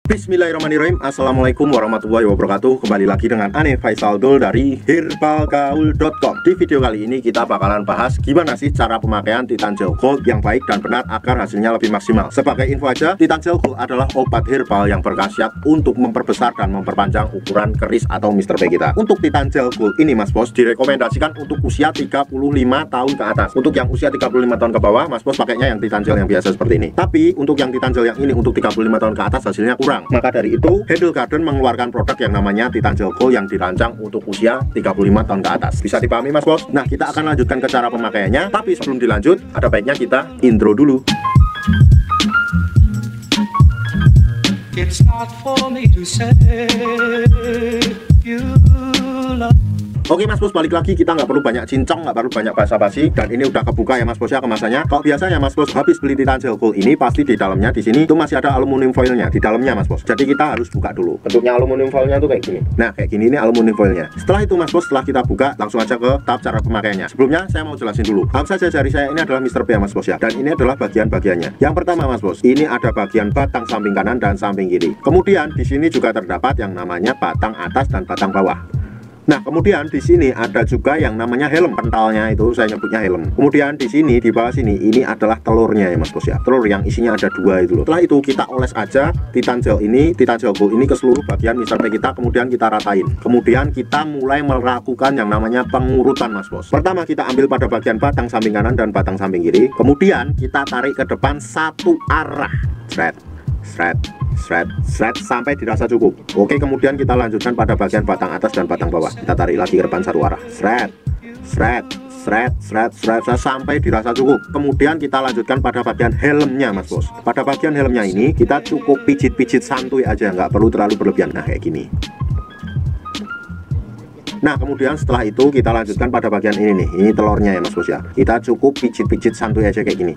Bismillahirrahmanirrahim. Assalamualaikum warahmatullahi wabarakatuh. Kembali lagi dengan Ane Faisal Dul dari herbalgaul.com. Di video kali ini kita bakalan bahas gimana sih cara pemakaian Titan Gel Gold yang baik dan benar agar hasilnya lebih maksimal. Sebagai info aja, Titan Gel Gold adalah obat herbal yang berkhasiat untuk memperbesar dan memperpanjang ukuran keris atau Mr. P kita. Untuk Titan Gel Gold ini Mas Bos direkomendasikan untuk usia 35 tahun ke atas. Untuk yang usia 35 tahun ke bawah, Mas Bos pakainya yang Titan Gel yang biasa seperti ini. Tapi untuk yang Titan Gel yang ini untuk 35 tahun ke atas hasilnya kurang. Maka dari itu, Handle Garden mengeluarkan produk yang namanya Titan Gel Gold yang dirancang untuk usia 35 tahun ke atas. Bisa dipahami Mas Bos? Nah, kita akan lanjutkan ke cara pemakaiannya. Tapi sebelum dilanjut, ada baiknya kita intro dulu. It's not for me to say you love. Oke Mas Bos, balik lagi. Kita nggak perlu banyak cincong, nggak perlu banyak basa-basi. Dan ini udah kebuka ya Mas Bos ya kemasannya. Kalau biasanya Mas Bos habis beli Titan Gel Gold ini, pasti di dalamnya di sini itu masih ada aluminium foilnya di dalamnya Mas Bos. Jadi kita harus buka dulu. Bentuknya aluminium foilnya tuh kayak gini. Nah kayak gini ini aluminium foilnya. Setelah itu Mas Bos, setelah kita buka, langsung aja ke tahap cara pemakaiannya. Sebelumnya saya mau jelasin dulu. Anggap saja jari saya ini adalah Mr. P ya Mas Bos ya. Dan ini adalah bagian-bagiannya. Yang pertama Mas Bos, ini ada bagian batang samping kanan dan samping kiri. Kemudian di sini juga terdapat yang namanya batang atas dan batang bawah. Nah, kemudian di sini ada juga yang namanya helm, pentalnya itu saya nyebutnya helm. Kemudian di sini di bawah sini ini adalah telurnya ya Mas Bos ya. Telur yang isinya ada dua itu loh. Setelah itu kita oles aja Titan Gel Gold ini ke seluruh bagian Mr. P kita, kemudian kita ratain. Kemudian kita mulai melakukan yang namanya pengurutan Mas Bos. Pertama kita ambil pada bagian batang samping kanan dan batang samping kiri. Kemudian kita tarik ke depan satu arah. Shred sampai dirasa cukup. Oke, kemudian kita lanjutkan pada bagian batang atas dan batang bawah. Kita tarik lagi ke depan satu arah. Shred sampai dirasa cukup. Kemudian kita lanjutkan pada bagian helmnya Mas Bos. Pada bagian helmnya ini kita cukup pijit-pijit santuy aja, nggak perlu terlalu berlebihan. Nah kayak gini. Nah kemudian setelah itu kita lanjutkan pada bagian ini nih, ini telurnya ya Mas Bos ya. Kita cukup pijit-pijit santuy aja kayak gini,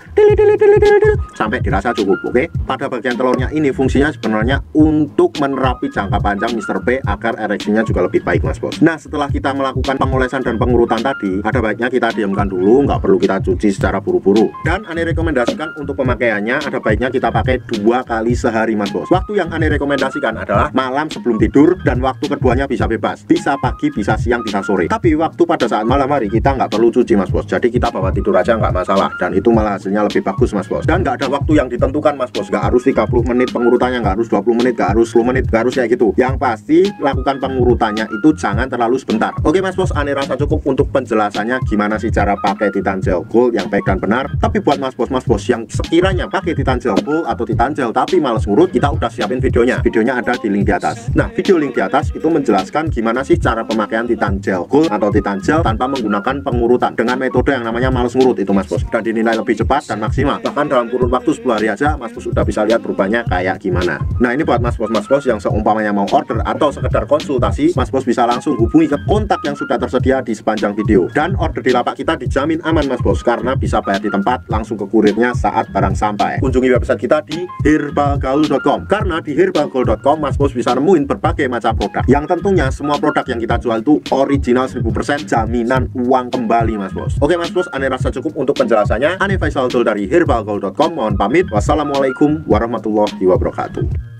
sampai dirasa cukup. Oke, pada bagian telurnya ini fungsinya sebenarnya untuk menerapi jangka panjang Mr. P agar ereksinya juga lebih baik Mas Bos. Nah setelah kita melakukan pengolesan dan pengurutan tadi, ada baiknya kita diamkan dulu, nggak perlu kita cuci secara buru-buru. Dan Ane rekomendasikan untuk pemakaiannya ada baiknya kita pakai 2 kali sehari Mas Bos. Waktu yang Ane rekomendasikan adalah malam sebelum tidur, dan waktu keduanya bisa bebas, bisa pagi, bisa siang, bisa sore. Tapi waktu pada saat malam hari kita nggak perlu cuci Mas Bos. Jadi kita bawa tidur aja nggak masalah, dan itu malah hasilnya lebih bagus Mas Bos. Dan nggak ada waktu yang ditentukan Mas Bos, nggak harus 30 menit pengurutannya, nggak harus 20 menit, nggak harus 10 menit, nggak harus kayak gitu. Yang pasti lakukan pengurutannya itu jangan terlalu sebentar. Oke Mas Bos, Ane rasa cukup untuk penjelasannya gimana sih cara pakai Titan Gel Gold yang baik dan benar. Tapi buat Mas Bos yang sekiranya pakai Titan Gel Gold atau Titan Gel tapi males ngurut, kita udah siapin videonya. Videonya ada di link di atas. Nah video link di atas itu menjelaskan gimana sih cara pemakaian Titan Gel Gold atau Titan Gel tanpa menggunakan pengurutan dengan metode yang namanya males ngurut itu Mas Bos, dan dinilai lebih cepat dan maksimal. Bahkan dalam kurun waktu 10 hari aja Mas Bos sudah bisa lihat perubahannya kayak gimana. Nah ini buat Mas Bos yang seumpamanya mau order atau sekedar konsultasi, Mas Bos bisa langsung hubungi ke kontak yang sudah tersedia di sepanjang video. Dan order di lapak kita dijamin aman Mas Bos, karena bisa bayar di tempat langsung ke kurirnya saat barang sampai. Kunjungi website kita di herbalgaul.com, karena di herbalgaul.com Mas Bos bisa nemuin berbagai macam produk yang tentunya semua produk yang kita jual itu original 1000%, jaminan uang kembali Mas Bos. Oke Mas Bos, Ane rasa cukup untuk penjelasannya. Ane Faisal Dul dari herbalgaul.com, mohon pamit. Wassalamualaikum warahmatullahi wabarakatuh.